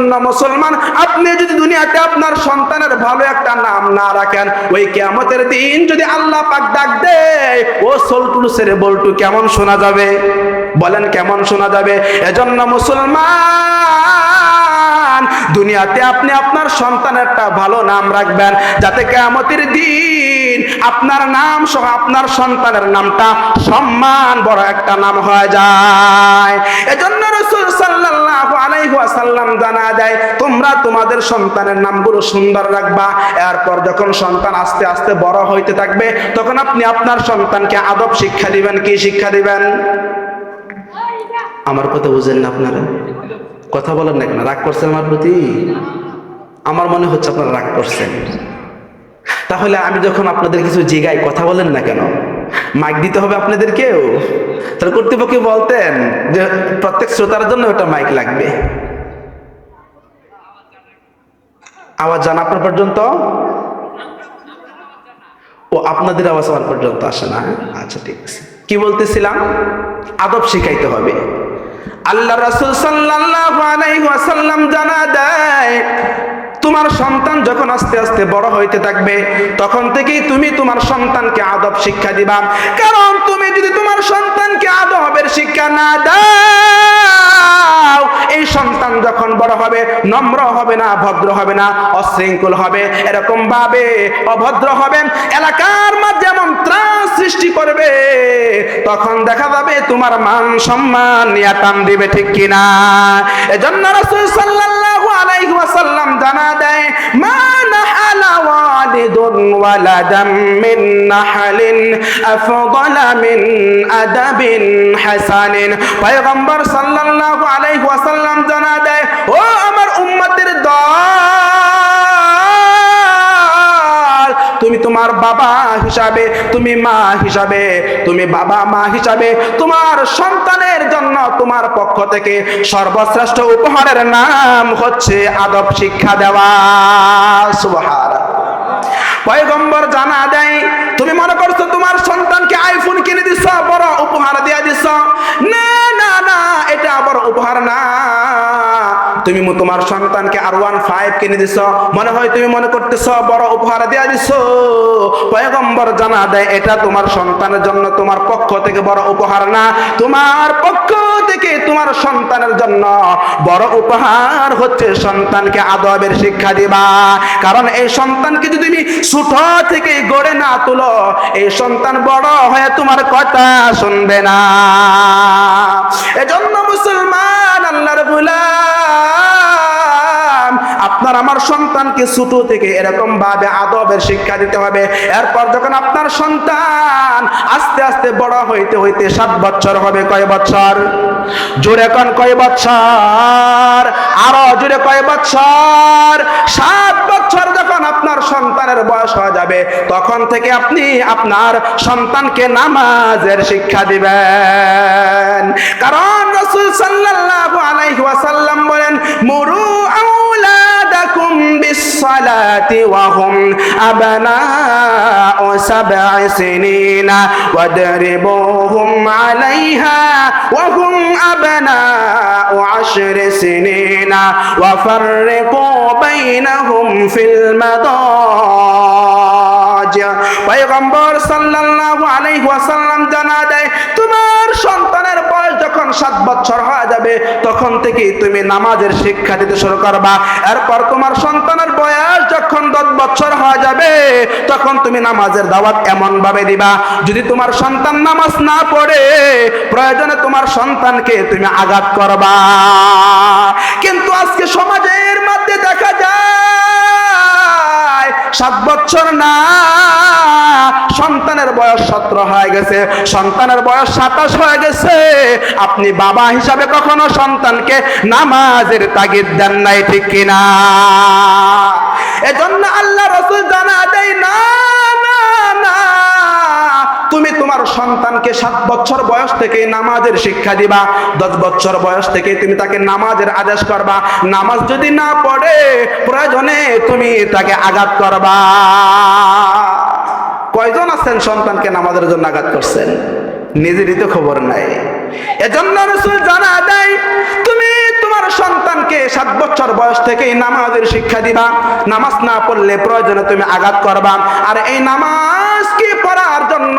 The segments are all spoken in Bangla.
এজন্য মুসলমান, আপনি যদি দুনিয়াতে আপনার সন্তানের ভালো একটা নাম না রাখেন, ওই কিয়ামতের দিন যদি আল্লাহ পাক ডাক দেয়, ও সল্টু ছেড়ে বল্টু, কেমন শোনা যাবে? বলেন কেমন শোনা যাবে? এজন্য মুসলমান, দুনিয়াতে আপনি আপনার সন্তানের একটা ভালো নাম রাখবেন, যাতে কিয়ামতের দিন আপনার নাম সহ আপনার সন্তানের নামটা সম্মান বড় একটা নাম হয়ে যায়। এজন্য রাসূল সাল্লাল্লাহু আলাইহি ওয়াসাল্লাম জানা দেয়, তোমরা তোমাদের সন্তানের নামগুলো সুন্দর রাখবা। এরপর যখন সন্তান আস্তে আস্তে বড় হইতে থাকবে, তখন আপনি আপনার সন্তানকে আদব শিক্ষা দিবেন। কি শিক্ষা দিবেন? আমার কথা বুঝেন না আপনারা? কথা বলেন না কেন? রাগ করছেন আমার প্রতি? আমার মনে হচ্ছে আপনারা রাগ করছেন। তাহলে আমি যখন আপনাদের কিছু জিগাই, কথা বলেন না কেন? মাইক দিতে হবে আপনাদেরকেও? তাহলে কর্তৃপক্ষ বলতেন যে প্রত্যেক শ্রোতার জন্য ওটা মাইক লাগবে। আওয়াজ জানা আপনার পর্যন্ত? ও, আপনাদের আওয়াজ আমার পর্যন্ত আসে না? আচ্ছা, ঠিক আছে। কি বলতেছিলাম? আদব শিখাইতে হবে। আল্লাহ রাসূল সাল্লাল্লাহু আলাইহি ওয়াসাল্লাম জানা দেয়, তোমার সন্তান যখন আস্তে আস্তে বড় হইতে থাকবে, তখন থেকেই তুমি তোমার সন্তানকে আদব শিক্ষা দিবা। কারণ তুমি যদি তোমার সন্তানকে আদবের শিক্ষা না দাও, এই সন্তান যখন বড় হবে নম্র হবে না, ভদ্র হবে না, অশৃঙ্খল হবে, এরকম ভাবে অভদ্র হবে, এলাকার মাঝে যেমন ত্রাস সৃষ্টি করবে, তখন দেখা যাবে তোমার মান সম্মান নিয়ে টান দিবে। ঠিক কিনা? এজন্য রাসূল সাল্লাল্লাহু আলাইহি ওয়াসাল্লাম জানা দেয়, মা নাহালা ওয়ালিদুন ওয়ালাদাম মিন নাহলিন আফদালা মিন আদাবিন হাসানিন। পয়গম্বর সাল্লাল্লাহু আলাইহি ওয়াসাল্লাম জানা দেয়, ও আমার উম্মতের দল, তুমি তোমার বাবা হিসাবে, তুমি মা হিসাবে, তুমি বাবা মা হিসাবে তোমার সন্তানের জন্য তোমার পক্ষ থেকে সর্বশ্রেষ্ঠ উপহারের নাম হচ্ছে আদব শিক্ষা দেওয়া। সুবহানাল্লাহ। পয়গম্বর জানা দেয়, তুমি মনে করছো তোমার সন্তানকে আইফোন কিনে দিছ, বড় উপহার দিয়ে দিছ। না না না, এটা বড় উপহার না। তুমি তোমার সন্তানকে R15 কিনে দিছ, মনে হয় তুমি মনে করতেছ বড় উপহার দিয়ে দিছ। পয়গম্বর জানা দেয়, এটা তোমার সন্তানের জন্য তোমার পক্ষ থেকে বড় উপহার না। তোমার পক্ষ থেকে তোমার সন্তানের জন্য বড় উপহার হচ্ছে সন্তানকে আদবের শিক্ষা দিবা। কারণ এই সন্তানকে যদি তুমি ছোট থেকে গড়ে না তুলো, এই সন্তান বড় হয়ে তোমার কথা শুনবে না। এজন্য মুসলমান, আল্লাহর গোলাম, আপনার আমার সন্তানকে ছোট থেকে এরকম ভাবে আদবের শিক্ষা দিতে হবে। এরপর যখন আপনার সন্তান আস্তে আস্তে বড় হইতে হইতে 7 বছর হবে, কয় বছর? জোরে কোন কয় বছর? আরো জোরে কয় বছর? 7 বছর যখন আপনার সন্তানের বয়স হয়ে যাবে, তখন থেকে আপনি আপনার সন্তানকে নামাজের শিক্ষা দিবেন। কারণ রাসূল সাল্লাল্লাহু আলাইহি ওয়াসাল্লাম বলেন, মুরু আওলাদাকুম বিসসালাতি ওয়া হুম আবনাউ 7 সিনিনা ওয়াদরিবুহুম আলাইহা ওয়া হুম আবনাউ 10 সিনিনা ওয়া ফাররিকু বাইনাহুম ফিল মাদাজি। পয়গম্বর সাল্লাল্লাহু আলাইহি ওয়াসাল্লাম জানা দেয়, তোমার সন্তানের বয়স যখন 7 বছর হয়ে যাবে, তখন থেকে তুমি নামাজের শিক্ষা দিতে শুরু করবা। এরপর তোমার সন্তানের বয়স যখন 10 বছর হয়ে যাবে, তখন তুমি নামাজের দাওয়াত এমন ভাবে দিবা, যদি তোমার সন্তান নামাজ না পড়ে, প্রয়োজনে তোমার সন্তানকে তুমি আঘাত করবা। কিন্তু আজকে সমাজের মধ্যে দেখা যায় 7 বছর না, সন্তানের বয়স 17 হয়ে গেছে, সন্তানের বয়স 27 হয়ে গেছে, আপনি বাবা হিসাবে কখনো সন্তানকে নামাজের তাগিদ দেন নাই। ঠিক কিনা? এজন্য আল্লাহ রাসূল জানা দেয়, না না না, তুমি তোমার সন্তানকে 7 বছর বয়স থেকে নামাজের শিক্ষা দিবা, 10 বছর বয়স থেকে তুমি তাকে নামাজের আদেশ করবা। নামাজ যদি না পড়ে, প্রয়োজনে তুমি তাকে আঘাত করবা। কয়জন আছেন সন্তানকে নামাজের জন্য আঘাত করছেন? নিজেরই তো খবর নাই। এজন্য রাসূল জানা দেয়, তুমি তোমার সন্তানকে 7 বছর বয়স থেকেই নামাজের শিক্ষা দিবা। নামাজ না পড়লে প্রয়োজনে তুমি আঘাত করবা। আর এই নামাজ কি পড়ার জন্য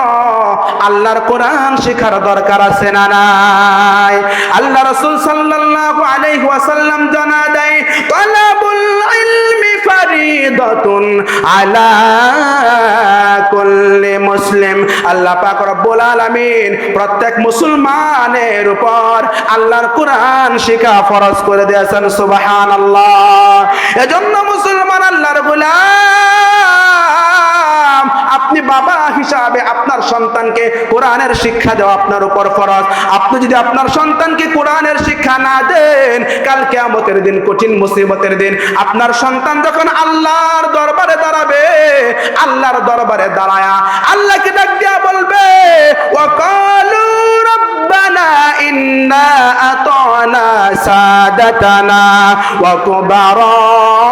আল্লাহর কোরআন শেখার দরকার আছে না নাই? আল্লাহ রাসূল সাল্লাল্লাহু আলাইহি ওয়াসাল্লাম জানা দেয়, তালাবুল ইলমি ফারিদাতুন আলা কুল্লি মুসলিম। আল্লাহ পাক রব্বুল আলামিন প্রত্যেক মুসলমানের উপর আল্লাহর কোরআন শিক্ষা ফরজ করে দিয়েছেন। সুবহানাল্লাহ। এজন্য মুসলমান আল্লাহর গোলাম, আপনি বাবা হিসাবে আপনার সন্তানকে কোরআনের শিক্ষা দেওয়া আপনার উপর ফরজ। আপনি যদি আপনার সন্তানকে কোরআনের শিক্ষা না দেন, কাল কিয়ামতের দিন, কঠিন মুসিবতের দিন, আপনার সন্তান যখন আল্লাহর দরবারে দাঁড়াবে, আল্লাহর দরবারে দাঁড়ায়া আল্লাহকে ডাক দিয়া বলবে, ওয়াকালু রব্বানা ইন্না আতানা সাদাতানা ওয়া কুবারানা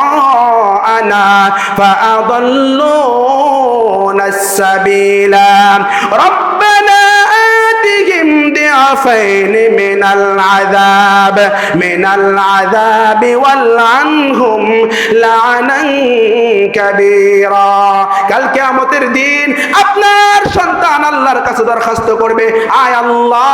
ফাআদাল্লুনা السبيلا ربنا آتهم ضعفين من العذاب والعنهم لعنا كبيرا। কাল কিয়ামতের দিন আপনার সন্তান আল্লাহর কাছে দরখাস্ত করবে, আয় আল্লাহ,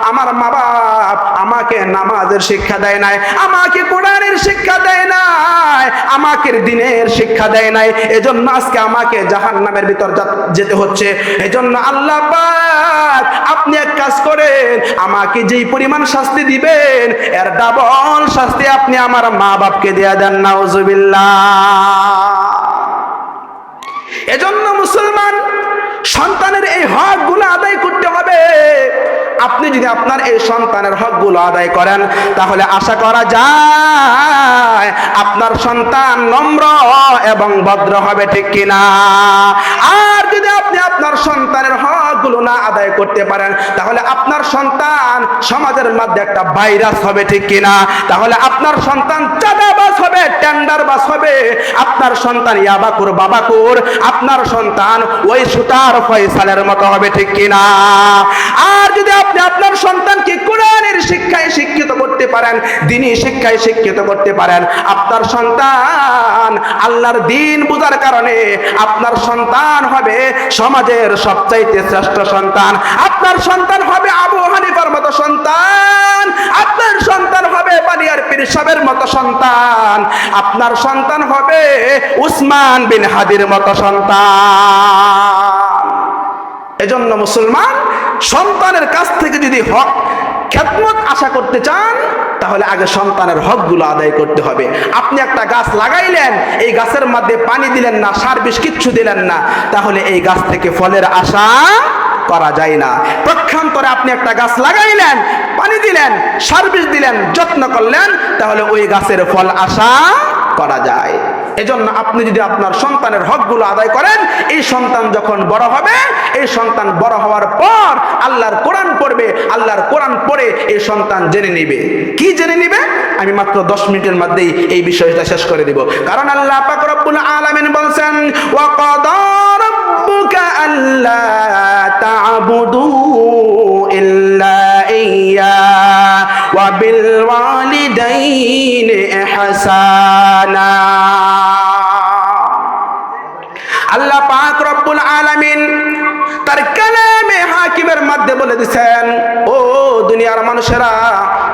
আমার মা বাপ আমাকে নামাজের শিক্ষা দেয় নাই, আমাকে কোরআনের শিক্ষা দেয় নাই, আমাকে দ্বীনের শিক্ষা দেয় নাই, এজন্য আজকে আমাকে জাহান্নামের ভিতর যেতে হচ্ছে। এজন্য আল্লাহ পাক আপনি এক কাজ করেন, আমাকে যেই পরিমাণ শাস্তি দিবেন এর ডাবল শাস্তি আপনি আমার মা বাপকে দেয়া দেন। নাউজুবিল্লাহ। এজন্য মুসলমান সন্তানের এই হকগুলো আদায় করতে হবে। আপনি যদি আপনার এই সন্তানের হকগুলো আদায় করেন, তাহলে আশা করা যায় আপনার সন্তান নম্র এবং ভদ্র হবে, ঠিক কিনা? আর যদি আপনি আপনার সন্তানের হকগুলো না আদায় করতে পারেন, তাহলে আপনার সন্তান সমাজের মধ্যে একটা ভাইরাস হবে, ঠিক কিনা? তাহলে আপনার সন্তান চাঁদাবাজ হবে, টেন্ডারবাজ হবে, আপনার সন্তান ইয়াবাকুর বাবাকুর, আপনার সন্তান ওই সুতার ফয়সালের মতো হবে, ঠিক কিনা? আর যদি আপনি আপনার সন্তানকে কোরআনের শিক্ষায় শিক্ষিত করতে পারেন, দ্বীনি শিক্ষায় শিক্ষিত করতে পারেন, আপনার সন্তান আল্লাহর দ্বীন বুঝার কারণে আপনার সন্তান হবে সমাজের সবচাইতে শ্রেষ্ঠ সন্তান। আপনার সন্তান হবে আবু হানিফার মতো সন্তান, আপনার সন্তান হবে বানিয়ার পীর সাহেবের মতো সন্তান, আপনার সন্তান হবে উসমান বিন হাদির মতো সন্তান। এজন্য মুসলমান সন্তানের কাছ থেকে যদি হক খেদমত আশা করতে চান, তাহলে আগে সন্তানের হকগুলো আদায় করতে হবে। আপনি একটা গাছ লাগাইলেন, এই গাছের মধ্যে পানি দিলেন না, সার বিষ কিচ্ছু দিলেন না, তাহলে এই গাছ থেকে ফলের আশা করা যায় না। পক্ষান্তরে আপনি একটা গাছ লাগাইলেন, পানি দিলেন, সার বিষ দিলেন, যত্ন করলেন, তাহলে ওই গাছের ফল আশা করা যায়। এজন্য আপনি যদি আপনার সন্তানের হকগুলো আদায় করেন, এই সন্তান যখন বড় হবে, এই সন্তান বড় হওয়ার পর আল্লাহর কোরআন পড়বে, আল্লাহর কোরআন পড়ে এই সন্তান জেনে নিবে। কি জেনে নিবে? আমি মাত্র 10 মিনিটের মধ্যেই এই বিষয়টা শেষ করে দিব। কারণ আল্লাহ পাক রব্বুল আলামিন বলেন, ওয়া কাদা রাব্বুকা আল্লা তা'বুদু ইল্লা ইয়্যা ওয়া বিল ওয়ালিদাইনি ইহসানা। আল্লাহ পাক রব্বুল আলামিন তার কালামে হাকিমের মধ্যে বলে দিয়েছেন, ও দুনিয়ার মানুষেরা,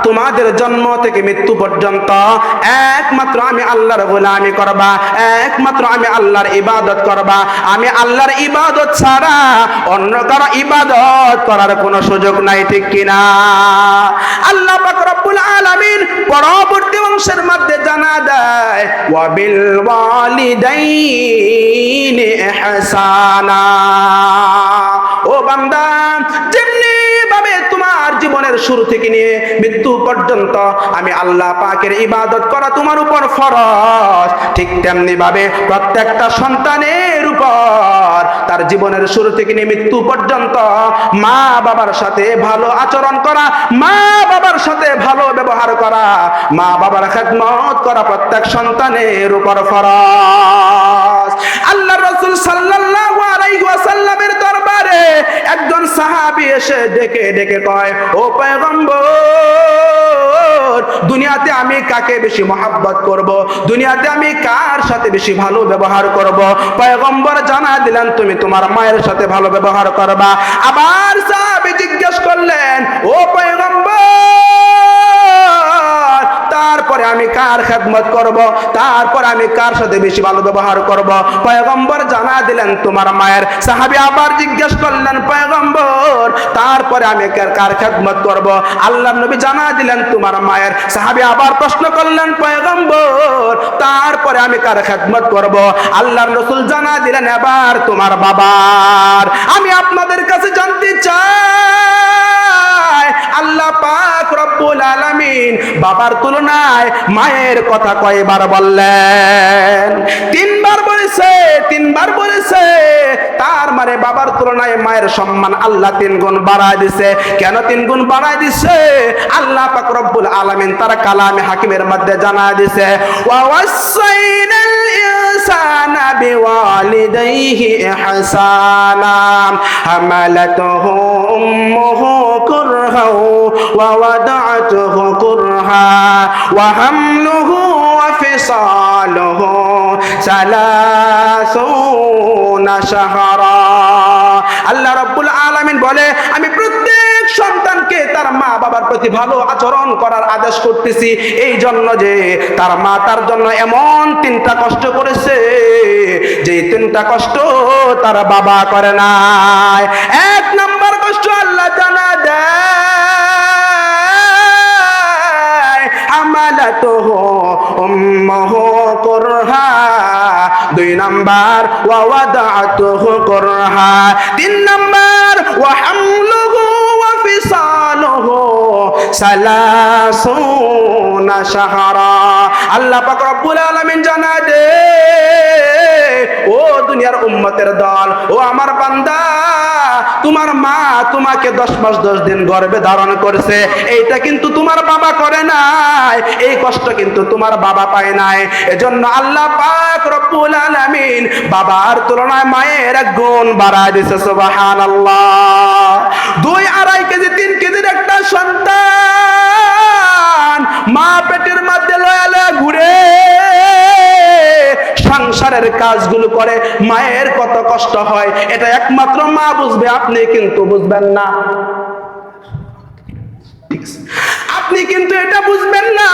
তোমাদের জন্ম থেকে মৃত্যু পর্যন্ত একমাত্র আমি আল্লাহর গোলামি করবা, একমাত্র আমি আল্লাহর ইবাদত করবা। আমি আল্লাহর ইবাদত ছাড়া অন্য কারো ইবাদত করার কোনো সুযোগ নাই, ঠিক কিনা? আল্লাহ পাক রব্বুল আলামিন পরবর্তী অংশের মধ্যে জানা দেয়, ওয়া বিল ওয়ালিদাইনি ইহসানা। ও বান্দা, যেমনি ভাবে তোমার জীবনের শুরু থেকে নিয়ে মৃত্যু পর্যন্ত আমি আল্লাহ পাকের ইবাদত করা তোমার উপর ফরজ, ঠিক তেমনি ভাবে প্রত্যেকটা সন্তানের উপর তার জীবনের শুরু থেকে নিয়ে মৃত্যু পর্যন্ত মা বাবার সাথে ভালো আচরণ করা, মা বাবার সাথে ভালো ব্যবহার করা, মা বাবার খেদমত করা প্রত্যেক সন্তানের উপর ফরজ। আল্লাহ রাসূল সাল্লাল্লাহু আলাইহি ওয়াসাল্লামের দরবারে একজন সাহাবী এসে ডেকে ডেকে কয়, ও পয়গম্বর, দুনিয়াতে আমি কাকে বেশি মহব্বত করব, দুনিয়াতে আমি কার সাথে বেশি ভালো ব্যবহার করব? পয়গম্বর জানা দিলেন, তুমি তোমার মায়ের সাথে ভালো ব্যবহার করবা। আবার সাহাবী জিজ্ঞেস করলেন, ও পয়গম্বর, তারপরে আমি কার খেদমত করব, তারপর আমি কার সাথে বেশি ভালো ব্যবহার করব? পয়গম্বর জানা দিলেন, তোমার মায়ের। সাহাবী আবার জিজ্ঞেস করলেন, পয়গম্বর, তারপরে আমি কার খেদমত করব? আল্লাহর নবী জানা দিলেন, তোমার মায়ের। সাহাবী আবার প্রশ্ন করলেন, পয়গম্বর, তারপরে আমি কার খেদমত করব? আল্লাহর রাসূল জানা দিলেন, এবার তোমার বাবার। আমি আপনাদের কাছে জানতে চাই, আল্লাহ পাক রব্বুল আলামিন বাবার তুলনায় মায়ের কথা কয়বার বললেন? তিনবার বলেছে, তিনবার বলেছে। তার মানে বাবার তুলনায় মায়ের সম্মান আল্লাহ 3 গুণ বাড়ায় দিছে। কেন 3 গুণ বাড়ায় দিছে? আল্লাহ পাক রব্বুল আলামিন তার কালামে হাকিমের মধ্যে জানা দিছে, ওয়া ওয়াসাইনাল ইনসানা বিওয়ালিদাইহি ইহসানা হামালাতুহু উম্মুহু কুরহা ওয়া ওয়াদা'তুহু কুরহা ওয়া হামলুহু ওয়া ফিসালুহু সালাসুনা শাহরা। আল্লাহ রাব্বুল আলামিন বলে, আমি প্রত্যেক সন্তানকে তার মা বাবার প্রতি ভালো আচরণ করার আদেশ করতেছি, এই জন্য যে তার মা তার জন্য এমন 3টা কষ্ট করেছে, যে 3টা কষ্ট তার বাবা করে নাই। 1 নাম্বার কষ্ট আল্লাহ জানা দেয়, হামালাতুহু উম্মুহু কুরহা। 2 নাম্বার, ওয়া ওয়াদা'তুহু কুরহা। 3 নাম্বার, ওয়া হামলুহু ওয়া ফিসালুহু সালাসুনা শাহরা। আল্লাহ পাক রব্বুল আলামিন জানা দে, ও দুনিয়ার উম্মতের দল, ও আমার বান্দা, তোমার মা তোমাকে 10 মাস 10 দিন গর্ভে ধারণ করেছে, এইটা কিন্তু তোমার বাবা করে নাই, এই কষ্ট কিন্তু তোমার বাবা পায় নাই। এজন্য আল্লাহ পাক রব্বুল আলামিন বাবার তুলনায় মায়ের 1 গুণ বাড়ায় দিয়েছে। সুবহানাল্লাহ। 2-2.5 কেজি 3 কেজির একটা সন্তান মা পেটের মধ্যে লয়া লয়া ঘুরে সংসারের কাজগুলো করে, মায়ের কত কষ্ট হয় এটা একমাত্র মা বুঝবে, আপনি কিন্তু বুঝবেন না। আপনি কিন্তু এটা বুঝবেন না,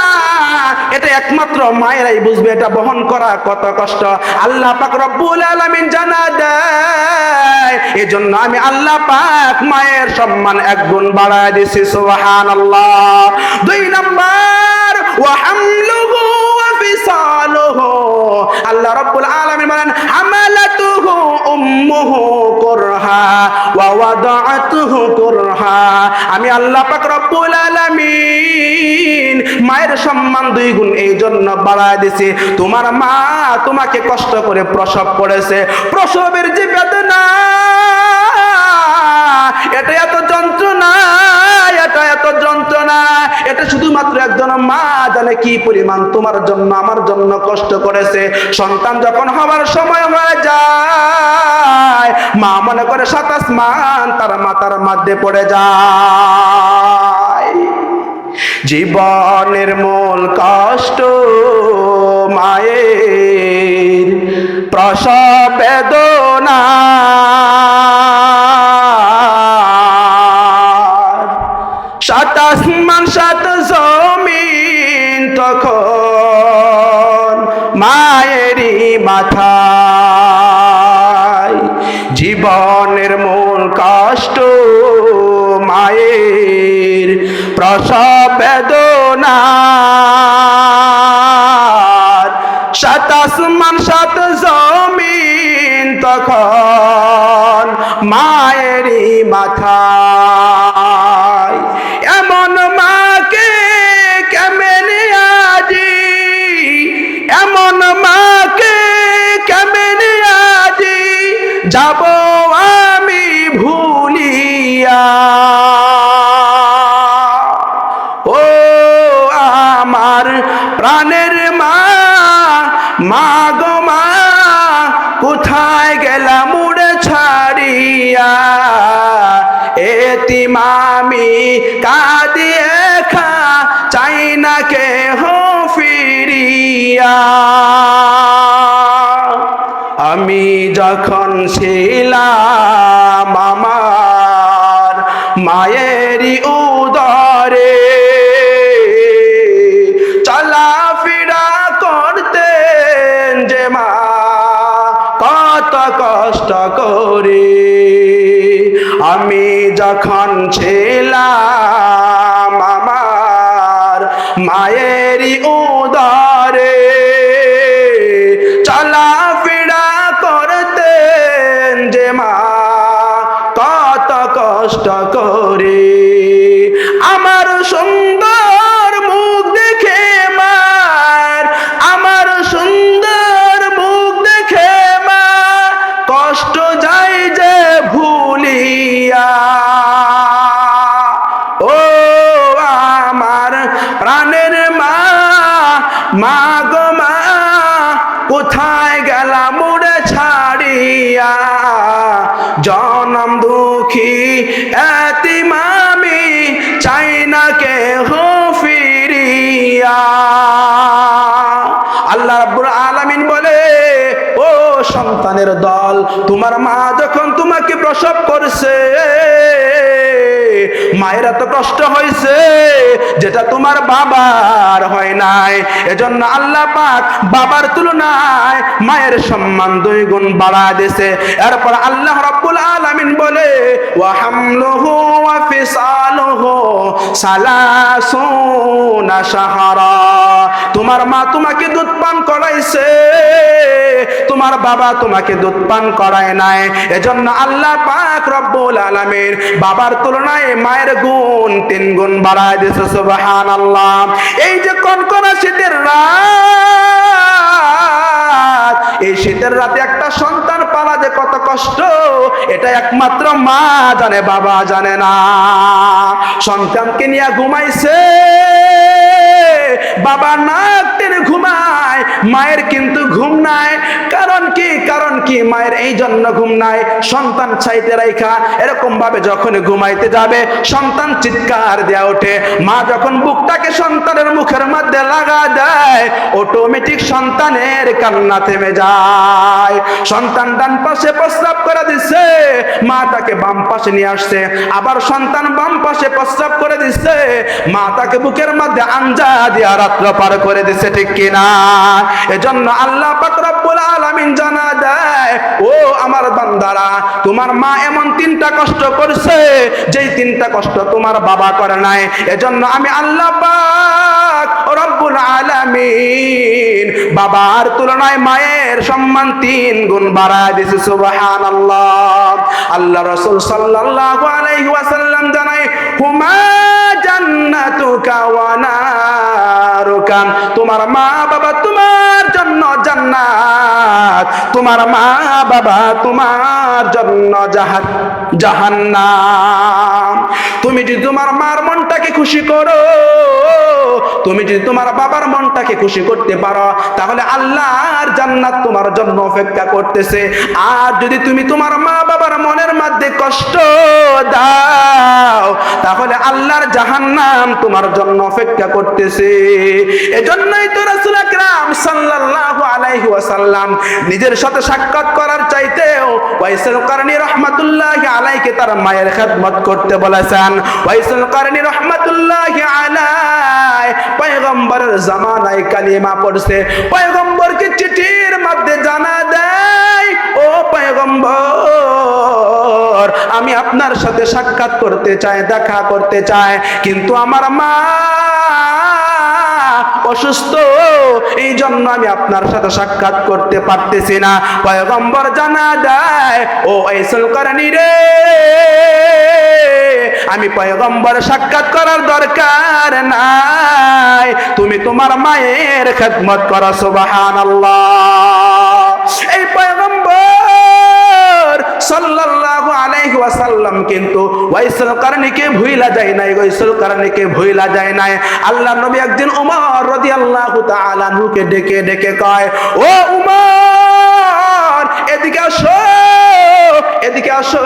এটা একমাত্র মায়েরাই বুঝবে, এটা বহন করা কত কষ্ট। আল্লাহ পাক রব্বুল আলামিন জানা দেয়, এজন্য আমি আল্লাহ পাক মায়ের সম্মান 1 গুণ বাড়ায় দিয়েছি। সুবহানাল্লাহ। 2 নাম্বার, ওয়া হামলুহু ওয়া ফিসালুহু। আল্লাহ রাব্বুল আলামিন বলেন, হামালাতুহু উম্মুহু কুরহা ওয়া ওয়াদা'তুহু কুরহা। আমি আল্লাহ পাক রব্বুল আলামিন মায়ের সম্মান 2 গুণ এই জন্য বাড়ায় দিয়েছি, তোমার মা তোমাকে কষ্ট করে প্রসব করেছে, প্রসবের যে বেদনা, এটা এত যন্ত্রণা, এটা এত যন্ত্রণা, এটা শুধুমাত্র একজন মা জানে কি পরিমাণ তোমার জন্য আমার জন্য কষ্ট করেছে। সন্তান যখন হওয়ার সময় হয়ে যায়, মা মনে করে 7 আসমান তার মাথার মধ্যে পড়ে যায়। জীবনের মূল কষ্ট মায়ের প্রসব বেদনা, 7 আসমান 7 জমিন তখন মায়েরই মাথায়। জীবনের মূল কষ্ট মায়ের প্রসব বেদনা, 7 আসমান 7 জমিন তখন মায়েরই মাথায়। এমন মাকে কেমনে আজি, এমন মাকে কেমনে আজি যাব আমি ভুলিয়া। ও আমার প্রাণের মা, মা গো মা, কোথায় গেলা মুড়ে ছাড়িয়া। আমি কাঁদিয়ে চাই না কেহ ফিরিয়া। আমি যখন ছিলাম আমার মায়েরই উদরে, চলাফেরা করতেন যে মা কত কষ্ট করে। আমি যখন ছিলাম আমার মায়েরই উদরে, চলাফেরা করতেন যে মা কত কষ্ট করে। আমার সুন্দর মুখ দেখে মার, আমার সুন্দর মুখ দেখে মা কষ্ট যায় যে ভুলিয়া। ও আমার প্রাণের মা, মা গো মা কোথায় গেলা মুড়ে ছাড়িয়া। জনম দুঃখী এতিম আমি চাই না কেহ ফিরিয়া। আল্লাহ রাব্বুল আলামিন বলে, ও সন্তানের দল, তোমার মা যখন তোমাকে প্রসব করছে মায়ের এত কষ্ট হয়েছে যেটা তোমার বাবার হয় নাই। এজন্য আল্লাহ পাক বাবার তুলনায় মায়ের সম্মান 2 গুণ বাড়ায় দিয়েছে। এরপর আল্লাহ রাব্বুল আলামিন বলে, ওয়া হামলুহু ওয়া ফিসালুহু সালাসুনা শাহরা। তোমার মা তোমাকে দুধ পান করাইছে, তোমার বাবা তোমাকে দুধ পান করায় নাই। এজন্য আল্লাহ পাক রব্বুল আলামিন বাবার তুলনায় মায়ের গুণ 3 গুণ বাড়ায় দিয়েছে। সুবহানাল্লাহ। এই যে কনকনা শীতের রাত, এই শীতের রাতে একটা সন্তান পালা যে কত কষ্ট, এটা একমাত্র মা জানে, বাবা জানে না। সন্তানকে নিয়ে ঘুমাইছে, বাবা নাক টেনে ঘুমায়, মায়ের কিন্তু ঘুম নাই। কারণ কি? কারণ কি? মায়ের এই জন্য ঘুম নাই, সন্তান ছাইতে রাইখা এরকম ভাবে যখন ঘুমাইতে যাবে সন্তান চিৎকার দেয়া ওঠে। মা যখন বুকটাকে সন্তানের মুখের মধ্যে লাগা দেয় অটোমেটিক সন্তানের কান্না থেমে যায়। সন্তান ডান পাশে প্রস্রাব করে দিচ্ছে, মা তাকে বাম পাশে নিয়ে আসছে। আবার সন্তান বাম পাশে প্রস্রাব করে দিচ্ছে, মা তাকে বুকের মধ্যে আঞ্জা দিয়া রাত্র পার করে দিচ্ছে। ঠিক কিনা? এজন্য আল্লাহ পাক রব্বুল আলামিন জানা দেয়, ও আমার বান্দারা, তোমার মা এমন 3টা কষ্ট করছে যেই 3টা কষ্ট তোমার বাবা করে নাই। এজন্য আমি আল্লাহ পাক রব্বুল আলামিন বাবার তুলনায় মায়ের সম্মান 3 গুণ বাড়ায় দিয়েছে। সুবহানাল্লাহ। আল্লাহ রাসূল সাল্লাল্লাহু আলাইহি ওয়াসাল্লাম জানায়, হুমা জান্নাতুকা ওয়া নারুকা। তোমার মা বাবা তোমার জন্য জান্নাত, তোমার মা বাবা তোমার জন্য জাহান্নাম। তুমি যদি তোমার মার মনটাকে খুশি করো, তুমি যদি তোমার বাবার মনটাকে খুশি করতে পারো, তাহলে আল্লাহর জান্নাত তোমার জন্য অপেক্ষা করতেছে। আর যদি তুমি তোমার মা বাবার মনের মধ্যে কষ্ট দাও, তাহলে আল্লাহর জাহান্নাম তোমার জন্য অপেক্ষা করতেছে। এজন্যই তো রাসূল আকরাম সাল্লাল্লাহু আলাইহি ওয়াসাল্লাম নিজের সাথে সাক্ষাৎ করার চাইতেও ওয়াইসুল কারনী রাহমাতুল্লাহি আলাইহি তার মায়ের খেদমত করতে বলেছেন। ওয়াইসুল কারনী রাহমাতুল্লাহি আলাইহি পয়গম্বরের জামানায় কালিমা পড়ছে, পয়গম্বরকে চিঠির মধ্যে জানা দেয়, ও পয়গম্বর, আমি আপনার সাথে সাক্ষাৎ করতে চাই, দেখা করতে চাই, কিন্তু আমার মা অসুস্থ, এই জন্য আমি আপনার সাথে সাক্ষাৎ করতে পারতেছি না। পয়গম্বর জানা দেয়, ও ওয়াইসুল কারনী রে, আমি পয়গম্বর সাক্ষাৎ করার দরকার নাই, তুমি তোমার মায়ের খেদমত করো। সুবহানাল্লাহ। এই পয়গম্বর সাল্লাল্লাহু আলাইহি ওয়াসাল্লাম কিন্তু ওয়াইসুল কারনীকে ভুইলা যায় নাই, ওয়াইসুল কারনীকে ভুইলা যায় নাই। আল্লাহর নবী একদিন উমর রাদিয়াল্লাহু তাআলা আনহুকে ডেকে ডেকে কয়, ও উমর, এদিকে আসো, এদিকে আসো,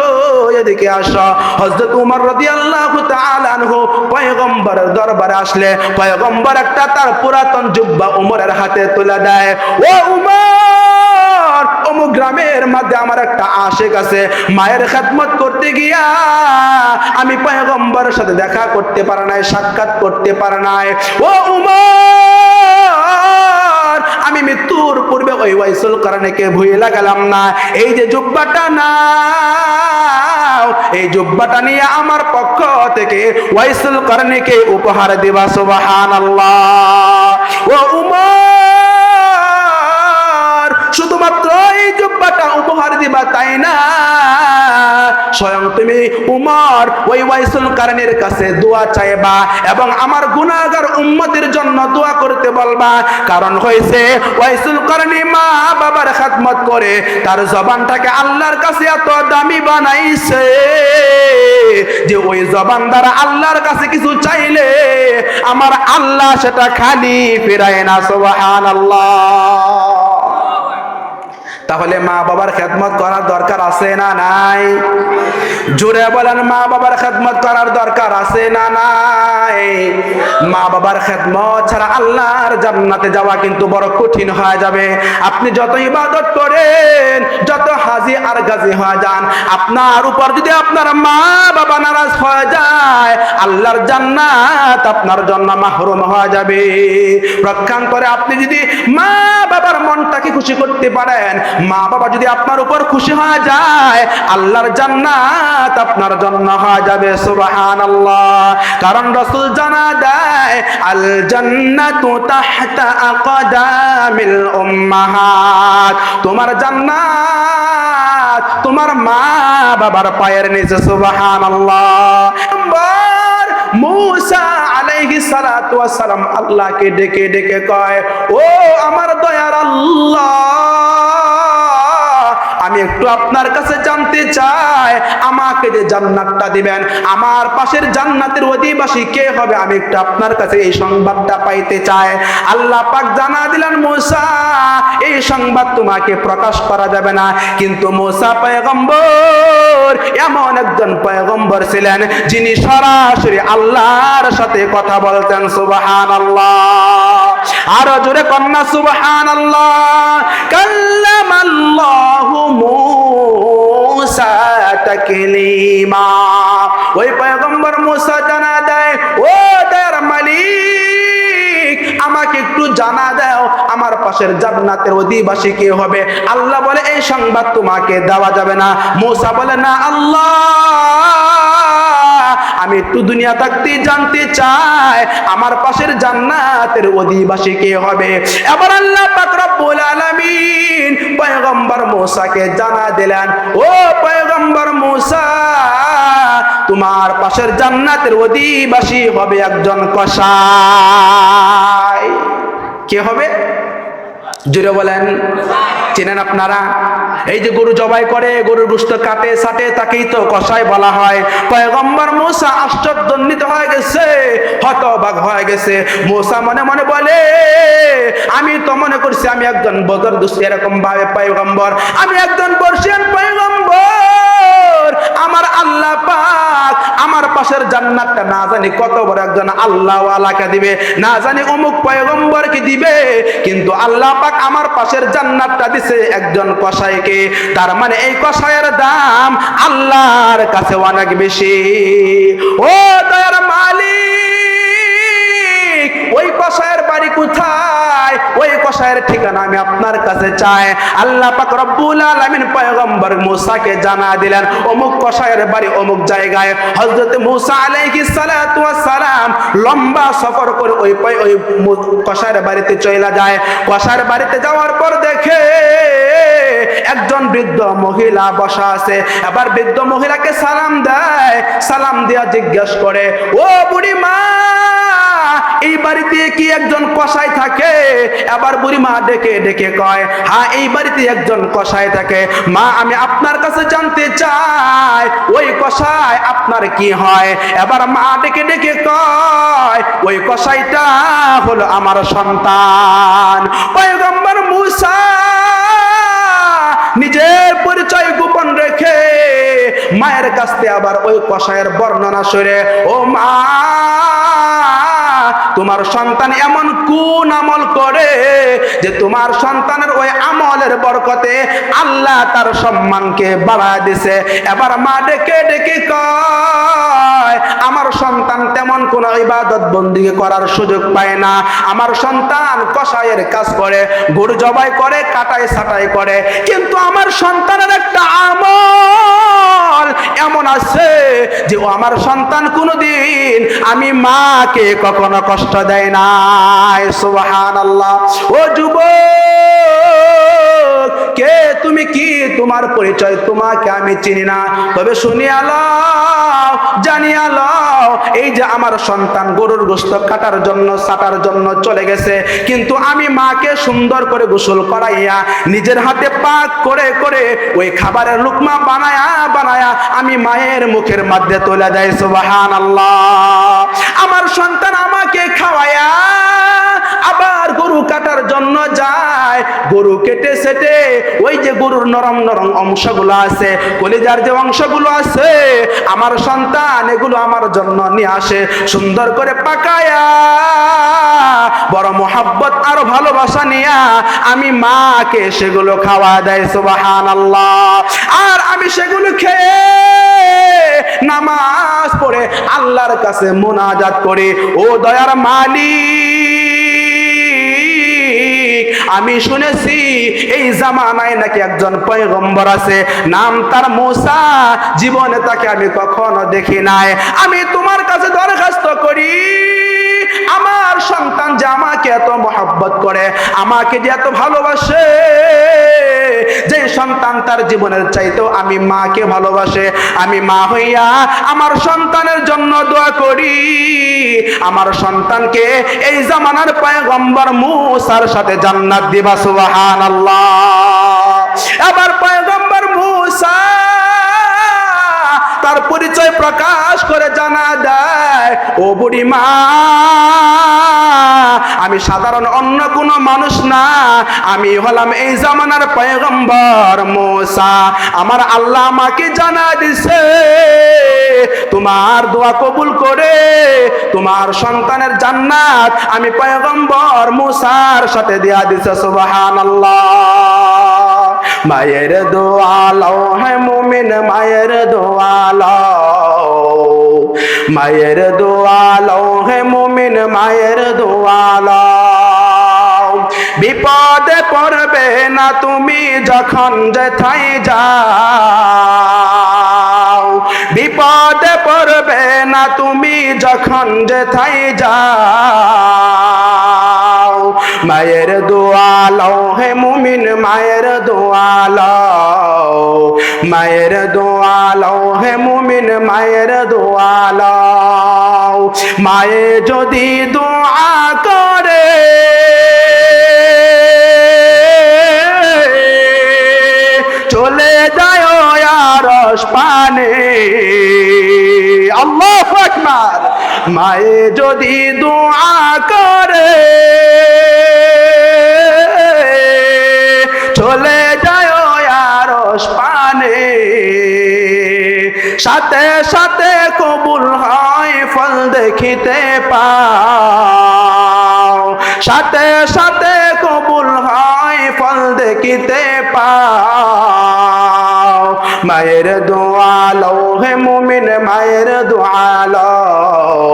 এদিকে আসো। হযরত উমর রাদিয়াল্লাহু তাআলা আনহু পয়গম্বরের দরবারে আসলে পয়গম্বর একটা তার পুরাতন জুব্বা উমরের হাতে তুলে দেয়। ও উমর, অমুক গ্রামের মধ্যে আমার একটা আশিক আছে, মায়ের খেদমত করতে গিয়া আমি পয়গম্বরের সাথে দেখা করতে পারে নাই, সাক্ষাৎ করতে পারে নাই। ও উমর, আমি মৃত্যুর পূর্বে ওই ওয়াইসুল কারণীকে ভুলে গেলাম না। এই যে জুব্বাটা নাও, এই জুব্বাটা নিয়ে আমার পক্ষ থেকে ওয়াইসুল কারণীকে উপহার দিবা। সুবহানাল্লাহ। ও উমর, শুধুমাত্র এই জুব্বাটা উপহার দিবা তাই না, স্বয়ং তুমি উমর ওই ওয়াইসুল কারণীর কাছে দোয়া চাইবা এবং আমার গুনাহগার উম্মতের জন্য দোয়া করতে বলবা। কারণ হয়েছে ওয়াইসুল কারণী মা বাবার খেদমত করে তার জবানটাকে আল্লাহর কাছে এত দামি বানাইছে যে ওই জবান দ্বারা আল্লাহর কাছে কিছু চাইলে আমার আল্লাহ সেটা খালি ফিরায় না। সুবহানাল্লাহ। তাহলে মা বাবার খেদমত করার দরকার আছে না নাই? জোরে বলেন, মা বাবার খেদমত করার দরকার আছে না নাই? মা বাবার খেদমত ছাড়া আল্লাহর জান্নাতে যাওয়া কিন্তু বড় কঠিন হয়ে যাবে। আপনি যত ইবাদত করেন, যত হাজি আর গাজী হয়ে যান, আপনার উপর যদি আপনার মা বাবা নারাজ হয়ে যায়, আল্লাহর জান্নাত আপনার জন্য মাহরুম হয়ে যাবে। প্রক্ষান্তরে আপনি যদি মা বাবার মনটাকে খুশি করতে পারেন, মা বাবা যদি আপনার উপর খুশি হয়ে যায়, আল্লাহর জান্নাত আপনার জন্য হয়ে যাবে। সুবহানাল্লাহ। কারণ রাসূল জানা দেয়, আল জান্নাতু তাহতা আকদামিল উম্মাহাত, তোমার জান্নাত তোমার মা বাবার পায়ের নিচে। সুবহানাল্লাহ। মুসা আলাইহিস সালাতু ওয়াস সালাম আল্লাহকে ডেকে ডেকে কয়, ও আমার দয়ার আল্লাহ, আমি একটু আপনার কাছে জানতে চাই, আমাকে যে জান্নাতটা দিবেন, আমার পাশের জান্নাতের অধিবাসী কে হবে, আমি একটু আপনার কাছে এই সংবাদটা পাইতে চাই। আল্লাহ পাক জানা দিলেন, মুসা, এই সংবাদ তোমাকে প্রকাশ করা যাবে না। কিন্তু মুসা পয়গম্বর এমন একজন পয়গম্বর ছিলেন যিনি সরাসরি আল্লাহর সাথে কথা বলতেন। সুবহানাল্লাহ। আরো জোরে কন্যা সুবহানাল্লাহ। কাল্লামাল্লাহু মুসা তাকলিমা। ওই পয়গম্বর মুসা জানা দেয়, ও দয়ার মালিক, আমাকে একটু জানা দাও আমার পাশের জান্নাতের অধিবাসী কে হবে। আল্লাহ বলে, এই সংবাদ তোমাকে দেওয়া যাবে না। মুসা বলে, না আল্লাহ, আমি একটু দুনিয়া থাকতে জানতে চাই আমার পাশের জান্নাতের অধিবাসী কে হবে। এবার আল্লাহ পাক রব্বুল আলামিন পয়গম্বর মুসাকে জানা দিলেন, ও পয়গম্বর মুসা, তোমার পাশের জান্নাতের অধিবাসী হবে একজন কসাই। কে হবে? জুড়ে বলেন। চেনেন আপনারা? এই যে গরু জবাই করে, গরুর গোশত কাটে সাটে, তাকেই তো কসাই বলা হয়। পয়গম্বর মুসা আশ্চর্যান্বিত হয়ে গেছে, হতবাক হয়ে গেছে। মুসা মনে মনে বলে, আমি তো মনে করছি আমি একজন বদর দুষ্ট এরকম ভাবে পয়গম্বর, আমি একজন বর্ষিয়ান পয়গম্বর, আমার আল্লাহ পাক আমার পাশের জান্নাতটা না জানি কত বড় একজন আল্লাহওয়ালাকে দিবে, না জানি অমুক পয়গম্বরকে দিবে, কিন্তু আল্লাহ পাক আমার পাশের জান্নাতটা দিছে একজন কসাইকে। তার মানে এই কসাইয়ের দাম আল্লাহর কাছে অনেক বেশি। ও দয়ার মালিক, ওই কসাইয়ের বাড়ি কোথায়? ওই কসাইয়ের ঠিকানা আমি আপনার কাছে চাই। আল্লাহ পাক রব্বুল আলামিন পয়গম্বর মুসাকে জানা দিলেন, অমুক কসাইয়ের বাড়ি অমুক জায়গায়। হযরত মুসা আলাইহিস সালাতু ওয়াস সালাম লম্বা সফর করে ওই কসাইয়ের বাড়িতে চলে যায়। কসাইয়ের বাড়িতে যাওয়ার পর দেখে একজন বৃদ্ধ মহিলা বসা আছে। এবার বৃদ্ধ মহিলাকে সালাম দেয়, সালাম দিয়া জিজ্ঞেস করে, ও বুড়ি মা, এই বাড়িতে কি একজন কসাই থাকে? এবার বুড়ি মা ডেকে ডেকে কয়, হ্যাঁ, এই বাড়িতে একজন কসাই থাকে। মা, আমি আপনার কাছে জানতে চাই ওই কসাই আপনার কি হয়? এবার মা ডেকে ডেকে কয়, ওই কসাইটা হলো আমার সন্তান। পয়গম্বর মুসা নিজের পরিচয় গোপন রেখে মায়ের কাছ থেকে আবার ওই কসাইয়ের বর্ণনা শুনে, ও মা, তোমার সন্তান এমন কোন আমল করে যে তোমার সন্তানের ওই আমলের বরকতে আল্লাহ তার সম্মানকে বাড়ায় দিছে। এবার মা ডেকে ডেকে কয়, আমার সন্তান তেমন কোন ইবাদত বন্দিকে করার সুযোগ পায় না। আমার সন্তান কসাইয়ের কাজ করে, গরু জবাই করে, কাটাই ছাটাই করে, কিন্তু আমার সন্তানের একটা আমল এমন আছে যে ও আমার সন্তান কোনোদিন আমি মাকে কখনো কষ্ট দেয় না। সুবহানাল্লাহ। ও যুবক, কে তুমি, কি তোমার পরিচয়? তোমাকে আমি চিনি না, তবে শুনিয়া লও, জানিয়া লও, এই যে আমার সন্তান গরুর গোশত কাটার জন্য, ছাটার জন্য চলে গেছে, কিন্তু আমি মাকে সুন্দর করে গোসল করাইয়া নিজের হাতে পাক করে করে ওই খাবারের লুকমা বানায়া বানায়া আমি মায়ের মুখের মধ্যে তুলে দেয়। সুবহানাল্লাহ। আমার সন্তান আমাকে খাওয়ায়া আবার গরু কাটার জন্য যায়, গরু কেটে সেটে ওই যে গরুর নরম নরম অংশগুলো আছে, কলিজার যে অংশগুলো আছে, আমার সন্তান এগুলো আমার জন্য নিয়ে আসে, সুন্দর করে পাকায়া বড় মোহাব্বত আর ভালোবাসা নিয়া আমি মাকে সেগুলো খাওয়া দেয়। সুবহানাল্লাহ। আর আমি সেগুলো খেয়ে নামাজ পড়ে আল্লাহর কাছে মুনাজাত করি, ও দয়ার মালিক, আমি শুনেছি এই জামানায় নাকি একজন পয়গম্বর আছে, নাম তার মুসা, জীবনে তাকে আমি কখনো দেখি নাই। আমি তোমার কাছে দরখাস্ত করি, আমার সন্তান যে আমাকে এত মহব্বত করে, আমাকে যে এত ভালোবাসে, যে সন্তান তার জীবনের চাইতেও আমি মাকে ভালোবাসে, আমি মা হইয়া আমার সন্তানের জন্য দোয়া করি, আমার সন্তানকে এই জামানার পয়গম্বর মুসার সাথে জান্নাত দিবা। সুবহানাল্লাহ। এবার পয়গম্বর মুসা তার পরিচয় প্রকাশ করে জানা দেয়, ও বুড়ি মা, আমি সাধারণ অন্য কোনো মানুষ না, আমি হলাম এই জামানার পয়গম্বর মুসা। আমার আল্লাহ আমাকে জানা দিছে তোমার দোয়া কবুল করে তোমার সন্তানের জান্নাত আমি পয়গম্বর মুসার সাথে দেয়া দিছে। সুবহানাল্লাহ। মায়ের দোয়া লও হে মুমিন, মায়ের দোয়া লও, মায়ের দোয়া লও হে মুমিন, মায়ের দোয়া লও। বিপদে পড়বে না তুমি যখন যেথায় যাও, বিপদে পড়বে না তুমি যখন যেথায় যাও। মায়ের দোয়া লও হে মুমিন, মায়ের দোয়া লও, মায়ের দোয়া লও হে মুমিন, মায়ের দোয়া লও। মায়ে যদি দোয়া করে চলে যায় আরশ পানে। আল্লাহু আকবার। মায়ে যদি দোয়া করে চলে যায় আরশ পানে, সাথে সাথে কবুল হয় ফল দেখিতে পাও, সাথে সাথে কবুল হয় ফল দেখিতে পাও। মায়ের দোয়া লও হে মুমিন, মায়ের দোয়া লও,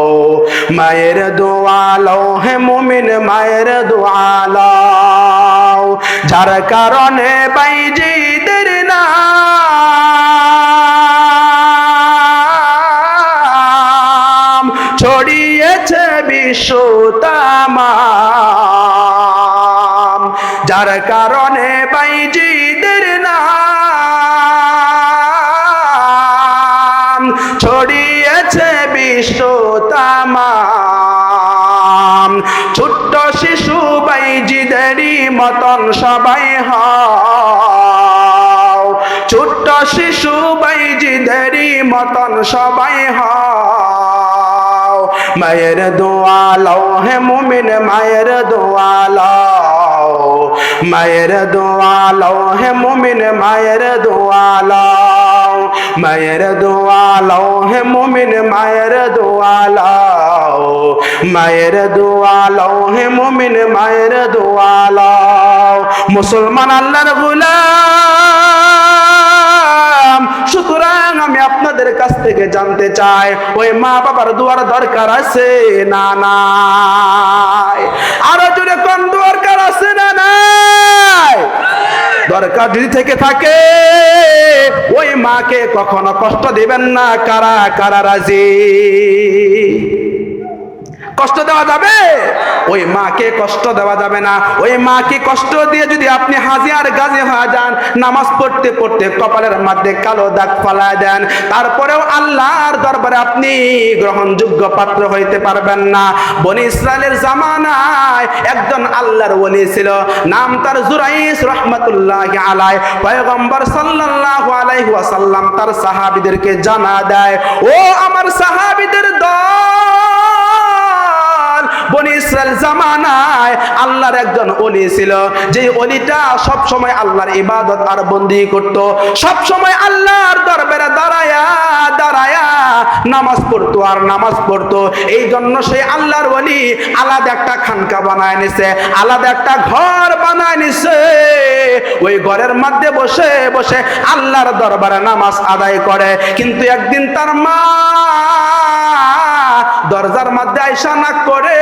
মায়ের দোয়া লও হে মুমিন, মায়ের দোয়া লও। যার কারণে বাইজিদের নাম ছড়িয়েছে বিশ্ব তামাম, যার কারণে বাইজিদের নাম ছড়িয়েছে বিশ্ব তামাম। ছোট্ট শিশু বাইজিদেরই মতন সবাই হও, ছোট্ট শিশু বাইজিদেরই মতন সবাই হও। মায়ের দোয়া লও হে মুমিন, মায়ের দোয়া লও, মায়ের দোয়া লও হে মুমিন মায়ের দোয়া লও, মায়ের দোয়া লও হে মুমিন মায়ের দোয়া লও, মায়ের দোয়া লও হে মুমিন মায়ের দোয়া লও। মুসলমান আল্লাহর গোলাম, সুতরাং আমি আপনাদের কাছ থেকে জানতে চাই ওই মা বাবার দোয়ার দরকার আছে না নাই? আরো জোরে কোন দরকার আছে না নাই? দরকার যদি থেকে থাকে ওই মাকে কখনো কষ্ট দিবেন না। কারা কারা রাজি? কষ্ট দেওয়া যাবে? ওই মাকে কষ্ট দেওয়া যাবে না। ওই মাকে কষ্ট দিয়ে যদি আপনি হাজি আর গাজী হয়ে যান, নামাজ পড়তে পড়তে কপালের মধ্যে কালো দাগ ফালায় দেন, তারপরেও আল্লাহর দরবারে আপনি গ্রহণযোগ্য পাত্র হইতে পারবেন না। বনি ইসরায়েলের জামানায় একজন আল্লাহর ওলি ছিল, নাম তার জুরাইস রাহমাতুল্লাহি আলাইহি। পয়গম্বর সাল্লাল্লাহু আলাইহি ওয়াসাল্লাম তার সাহাবীদেরকে জানা দেয়, ও আমার সাহাবীদের বনি ইসরায়েল জামানায় আল্লাহর একজন ওলি ছিল, যে ওলিটা সব সময় আল্লাহর ইবাদত আর বন্দি করত, সব সময় আল্লাহর দরবারে দাঁড়ায়া দাঁড়ায়া নামাজ পড়তো আর নামাজ পড়তো। এই জন্য সেই আল্লাহর ওলি আলাদা একটা খানকা বানায় নিছে, আলাদা একটা ঘর বানায় নিছে। ওই ঘরের মধ্যে বসে বসে আল্লাহর দরবারে নামাজ আদায় করে। কিন্তু একদিন তার মা দরজার মধ্যে আইসা নাক করে,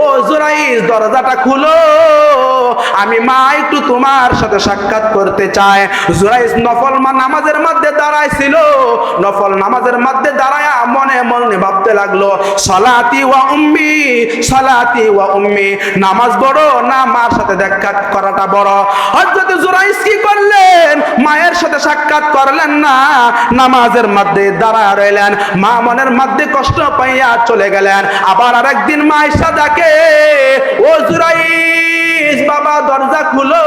ও জুরাইস দরজাটা খুলো, আমি মা একটু তোমার সাথে সাক্ষাৎ করতে চাই। জুরাইস নফল নামাজের মধ্যে দাঁড়াইছিল, নফল নামাজের মধ্যে দাঁড়ায়া মনে মনে ভাবতে লাগলো, সালাতি ওয়া উম্মি, সালাতি ওয়া উম্মি, নামাজ বড় না মার সাথে দেখা করাটা বড়? হযরত জুরাইস কি করলেন? মায়ের সাথে সাক্ষাৎ করলেন না, নামাজের মধ্যে দাঁড়ায় রইলেন। মা মনের মধ্যে কষ্ট পাইয়া চলে গেলেন। আবার আরেকদিন মা এসে ডাকে, ও জুরাইস বাবা দরজা খুলো,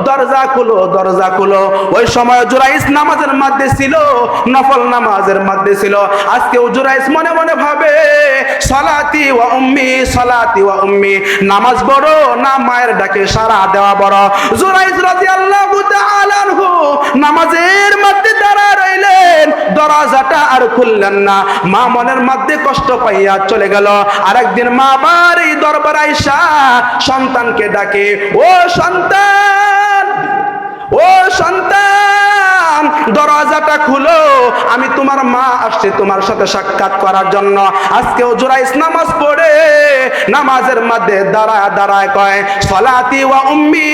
দরজা খুলো, দরজা খুলো। ওই সময় জুরাইস নামাজের মধ্যে ছিল, নফল নামাজের মধ্যে ছিল। আজকে জুরাইস মনে মনে ভাবে, সালাতি ওয়া উম্মি, সালাতি ওয়া উম্মি, নামাজ বড় না মায়ের ডাকে সাড়া দেওয়া বড়? জুরাইস রাদিয়াল্লাহু তাআলা আনহু নামাজের মধ্যে দাঁড়া রইলেন, দরজাটা আর খুললেন না। মা মনের মধ্যে কষ্ট পাইয়া চলে গেল। আরেকদিন মা আবার এই দরবার আইসা সন্তানকে ডাকে, ও সন্তান, ও সন্তান দরজাটা খুলো, আমি তোমার মা আসছে তোমার সাথে সাক্ষাৎ করার জন্য। আজকেও জুরাইস নামাজ পড়ে নামাজের মধ্যে দাঁড়ায় দাঁড়ায় কয়, সালাতি ওয়া উম্মি,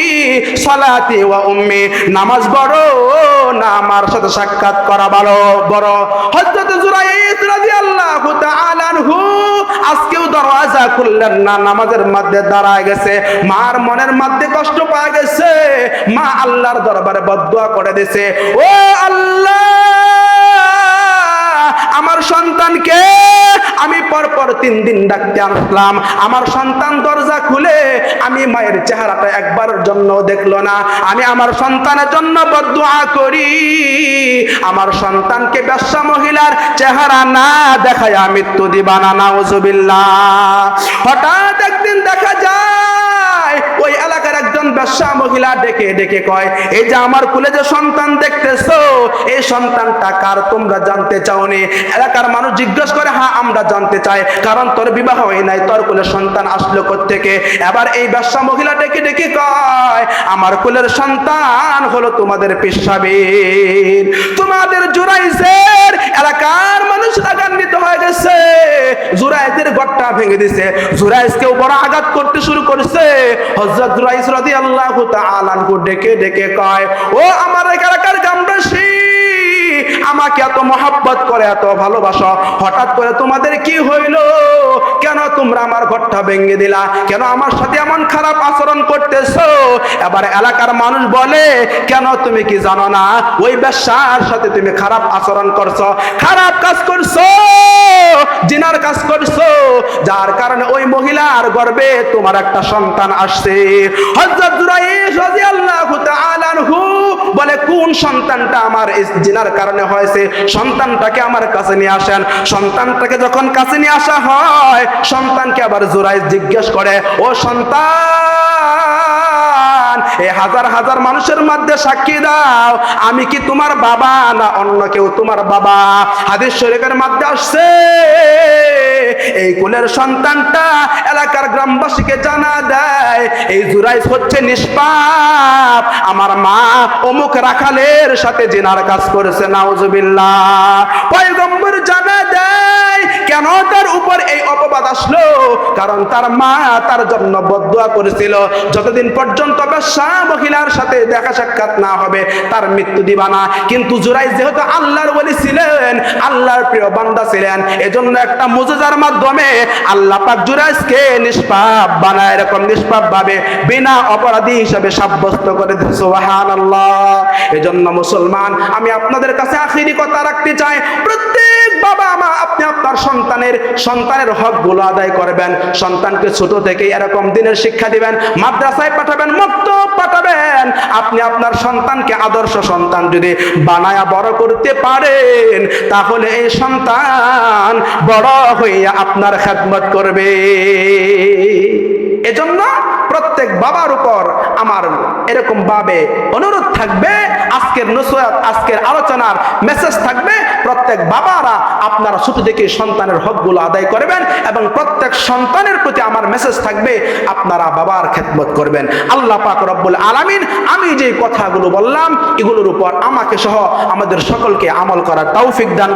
সালাতি ওয়া উম্মি, নামাজ বড় না আমার সাথে সাক্ষাৎ করা ভালো বড়? হযরত জুরাইস রাদিয়াল্লাহু তাআলা আনহু আজকেও দরজা খুললেন না, নামাজের মধ্যে দাঁড়ায় গেছে। মার মনের মধ্যে কষ্ট পাওয়া গেছে। মা আল্লাহর দরবারে বদদুয়া করে দিয়েছে, ও আল্লাহ, আমার সন্তানকে আমি পরপর 3 দিন ডাকতে আসলাম, আমার সন্তান দরজা খুলে আমি মায়ের চেহারাটা একবারের জন্য দেখলো না। আমি আমার সন্তানের জন্য বদদুয়া করি, আমার সন্তানকে বেশ্যা মহিলার চেহারা না দেখায় মৃত্যু দিবা না, নাউজুবিল্লাহ। হঠাৎ একদিন দেখা যায় ওই এলাকার একজন বেশ্যা মহিলা ডেকে ডেকে কয়, এই যে আমার কোলে যে সন্তান দেখতেছো, এই সন্তানটা কার তোমরা জানতে চাওনি? এলাকার মানুষ জিজ্ঞেস করে, হ্যাঁ আমরা জানতে চাই, কারণ তোর বিবাহ হয় নাই, তোর কোলে সন্তান আসলো কোত্থেকে? এবার এই বেশ্যা মহিলা ডেকে ডেকে কয়, আমার কোলের সন্তান হলো তোমাদের পেশাবের, তোমাদের জুরাইসের। এলাকার মানুষ রাগান্বিত হয়ে গেছে, জুরাইসের ঘরটা ভেঙে দিছে, জুরাইসকেও বড় আঘাত করতে শুরু করেছে। হযরত জুরাইস রাদিয়াল্লাহু তাআলা আনহু ডেকে ডেকে কয়, ও আমার এলাকার গ্রামবাসী, আমাকে এত মহব্বত করে, এত ভালোবাসো, হঠাৎ করে তোমাদের কি হইল? কেন তোমরা আমার ঘরটা ভেঙে দিলা? কেন আমার সাথে এমন খারাপ আচরণ করতেছো? এবার এলাকার মানুষ বলে, কেন তুমি কি জানো না ওই বেশ্যার সাথে তুমি খারাপ আচরণ করছো, খারাপ কাজ করছো, জিনার কাজ করছো, যার কারণে ওই মহিলার গর্ভে তোমার একটা সন্তান আসছে। হযরত জুরাইস রাদিয়াল্লাহু তাআলা আনহু বলে, কোন সন্তানটা আমার জিনার কারণে হয়েছে? সন্তানটাকে আমার কাছে নিয়ে আসেন। সন্তানটাকে যখন কাছে নিয়ে আসা হয়, সন্তানকে আবার জুরাইস জিজ্ঞেস করে, ও সন্তান, এই হাজার হাজার মানুষের মধ্যে সাক্ষী দাও, আমি কি তোমার বাবা না অন্য কেউ তোমার বাবা? হাদিস শরীফের মধ্যে আসছে এই কুলের সন্তানটা এলাকার গ্রামবাসীকে জানা দেয় এই জুরাইজ হচ্ছে নিষ্পাপ, আমার মা অমুক রাখালের সাথে জিনার কাজ করেছে, নাউজুবিল্লাহ। পয়গম্বর জানা দেয় কেন তার উপর এই অপবাদ আসলো, কারণ তার মা তার জন্য বদদুয়া করেছিল যতদিন পর্যন্ত বেশ্যা মহিলার সাথে দেখা সাক্ষাৎ না হবে তার মৃত্যু দিবা না। কিন্তু জুরাইজ যেহেতু আল্লাহর ওলি ছিলেন, আল্লাহর প্রিয় বান্দা ছিলেন, এজন্য একটা মুজিজার মাধ্যমে আল্লাহ পাক জুরাইজকে নিষ্পাপ বানায়, এরকম নিষ্পাপ ভাবে বিনা অপরাধী হিসেবে সাব্যস্ত করে দিয়েছে। সুবহানাল্লাহ। এজন্য মুসলমান, আমি আপনাদের কাছে আখিরি কথা রাখতে চাই, প্রত্যেক বাবা মা আপনি আপনার সন্তানের হকগুলো আদায় করবেন। সন্তানকে ছোট থেকে এরকম দিনের শিক্ষা দিবেন, মাদ্রাসায় পাঠাবেন, মক্তব পাঠাবেন। আপনি আপনার সন্তানকে আদর্শ সন্তান যদি বানায়া বড় করতে পারেন, তাহলে এই সন্তান বড় হইয়া আপনার খেদমত করবে। এজন্য প্রত্যেক বাবার উপর আমার এরকম ভাবে অনুরোধ থাকবে, আজকের নসিহত, আজকের আলোচনার মেসেজ থাকবে, প্রত্যেক বাবারা আপনারা ছোট থেকে সন্তানের হকগুলো আদায় করবেন এবং প্রত্যেক সন্তানের প্রতি আমার মেসেজ থাকবে আপনারা বাবার খেদমত করবেন। আল্লাহ পাক রব্বুল আলামিন আমি যে কথাগুলো বললাম এগুলোর উপর আমাকে সহ আমাদের সকলকে আমল করার তৌফিক দান